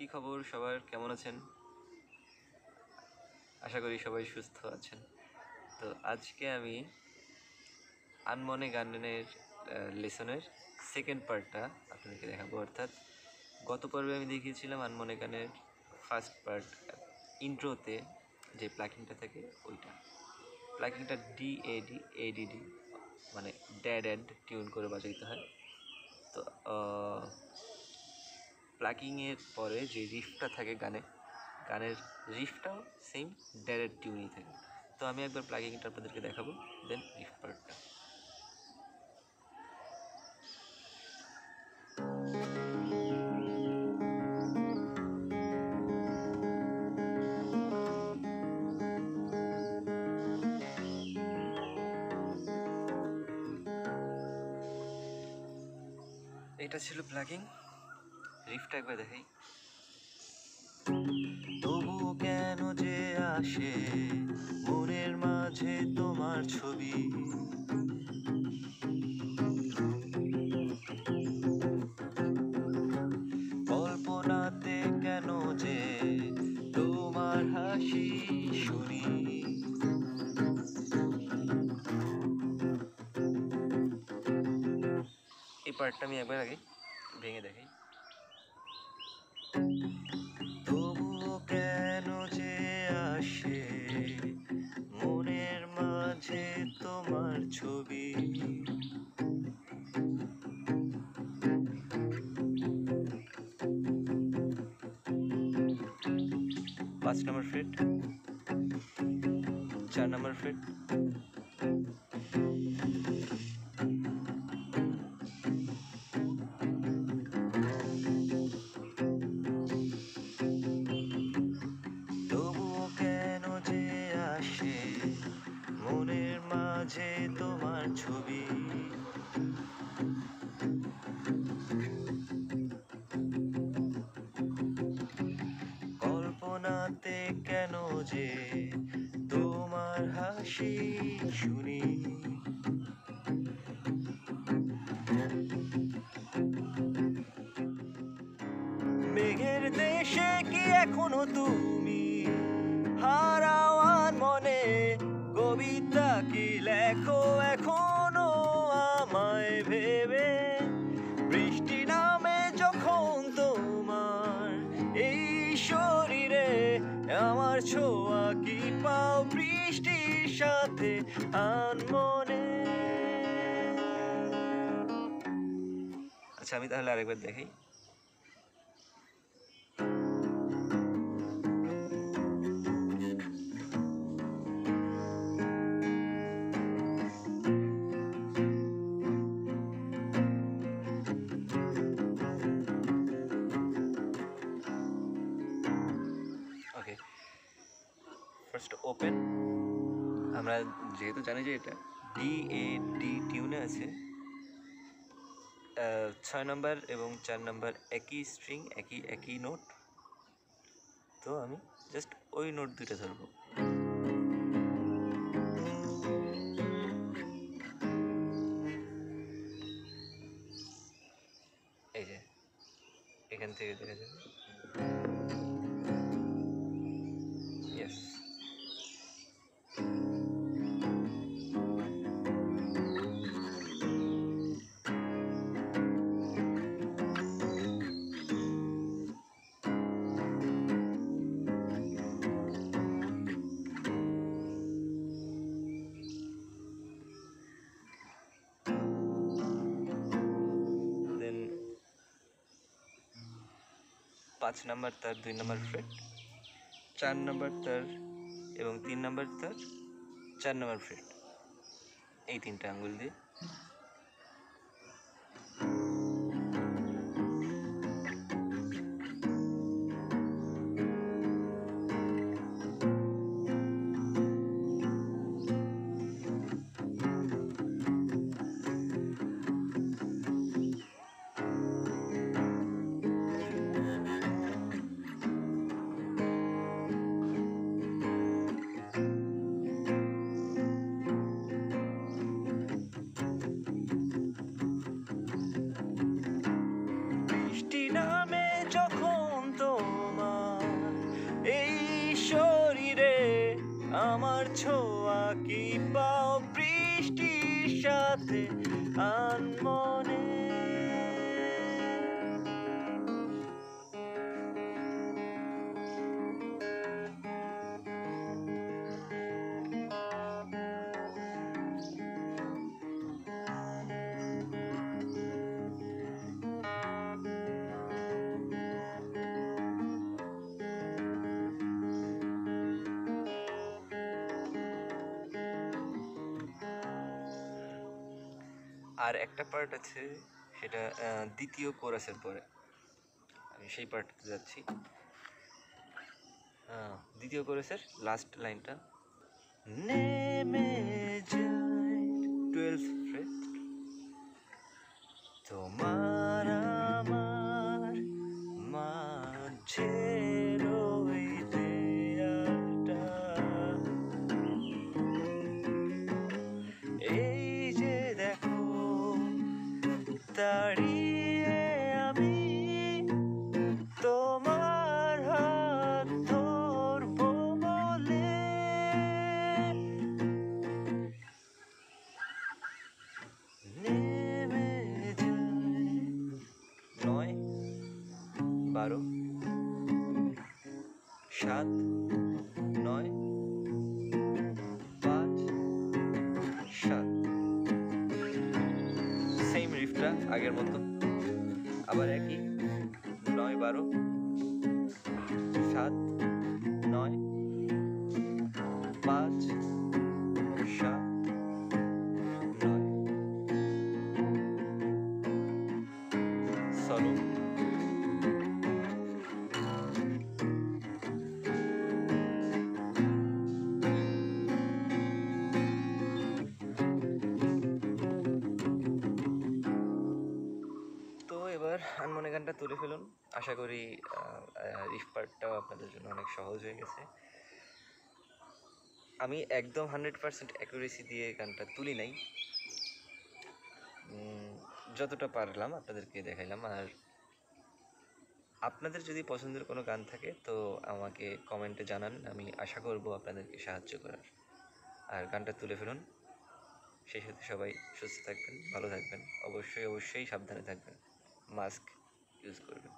কি খবর সবার, কেমন আছেন? আশা করি সবাই সুস্থ আছেন। তো আজকে আমি আনমনে গানের লেসনের সেকেন্ড পার্টটা আপনাদেরকে দেখাবো। অর্থাৎ গত পর্বে আমি দেখিয়েছিলাম আনমনে গানের ফার্স্ট পার্ট, ইন্ট্রোতে যে প্লাকিংটা থাকে ওইটা। প্লাকিংটা DAD মানে ড্যাড টিউন করে বাজাইতে হয়। তো প্লাকিংয়ের পরে যে রিফটা থাকে গানের রিফটাও সেম ড্যাড টিউনই থাকে। তো আমি একবার প্লাকিংটা আপনাদেরকে দেখাবো, দেন রিফ পার্টটা। এটা ছিল প্লাগিং, রিফটা একবার দেখাই। তবু কেন যে আসে মনের মাঝে তোমার ছবি, কল্পনাতে কেন যে তোমার হাসি শুনি। এই পার্টটা আমি একবার আগে ভেঙে দেখাই। তবুও কেন যে আসে মনের মাঝে তোমার ছবি, 5 নম্বর ফ্রেট, 4 নম্বর ফ্রেট, তবুও কেন যে আসে মনের মাঝে তোমার ছবি, কল্পনাতে কেন যে তোমার হাসি শুনি। মেঘের দেশে কি এখনো তুমি হারাও আর মনে, কবিতা কি লেখো এখনো আমায় ভেবে, বৃষ্টি নামে যখন তোমার এই শরীরে, আমার ছোঁয়া কি পাও বৃষ্টির সাথে আনমনে। আচ্ছা, আমি তাহলে আরেকবার দেখাই। ওকে, ফার্স্ট ওপেন। আমরা যেহেতু জানি যে এটা DAD টিউনে আছে, 6 নম্বর এবং 4 নম্বর একই স্ট্রিং, একই নোট। তো আমি জাস্ট ওই নোট দুইটা ধরবো। এই যে এখান থেকে দেখা যাবে, ইয়েস। দেন 5 নম্বর তার 2 নম্বর ফ্রেট, 4 নম্বর তার এবং 3 নম্বর তার 4 নম্বর ফ্রেট, এই তিনটা আঙ্গুল দিয়ে ছোঁয়া কি পাও বৃষ্টির সাথে আনমনে। আর একটা পার্ট আছে, সেটা দ্বিতীয় কোরাসের পরে, আমি সেই পার্টটাতে যাচ্ছি। দ্বিতীয় কোরাসের লাস্ট লাইনটা, নেমে যায় 12th ফ্রেট, তোমার আমার মাঝে ওই দেয়ালটা, এই যে দেখো দাঁড়িয়ে আমি তোমার হাত ধরবো বলে। নেমে যায় 9, 12, 7, 9, 5, 7, সেম রিফটা আগের মতো, আবার একই 9, 12, 7, 9, 5, 7, 9, সলো। তো এবার আনমনে গানটা তুলে ফেলুন। আশা করি রিফ পার্টটাও আপনাদের জন্য অনেক সহজ হয়ে গেছে। আমি একদম 100% অ্যাকুরেসি দিয়ে গানটা তুলি নাই, যতটা পারলাম আপনাদেরকে দেখাইলাম। আর আপনাদের যদি পছন্দের কোনো গান থাকে তো আমাকে কমেন্টে জানান, আমি আশা করব আপনাদেরকে সাহায্য করার। আর গানটা তুলে ফেলুন। সেই সাথে সবাই সুস্থ থাকবেন, ভালো থাকবেন, অবশ্যই অবশ্যই সাবধানে থাকবেন, মাস্ক ইউজ করবেন।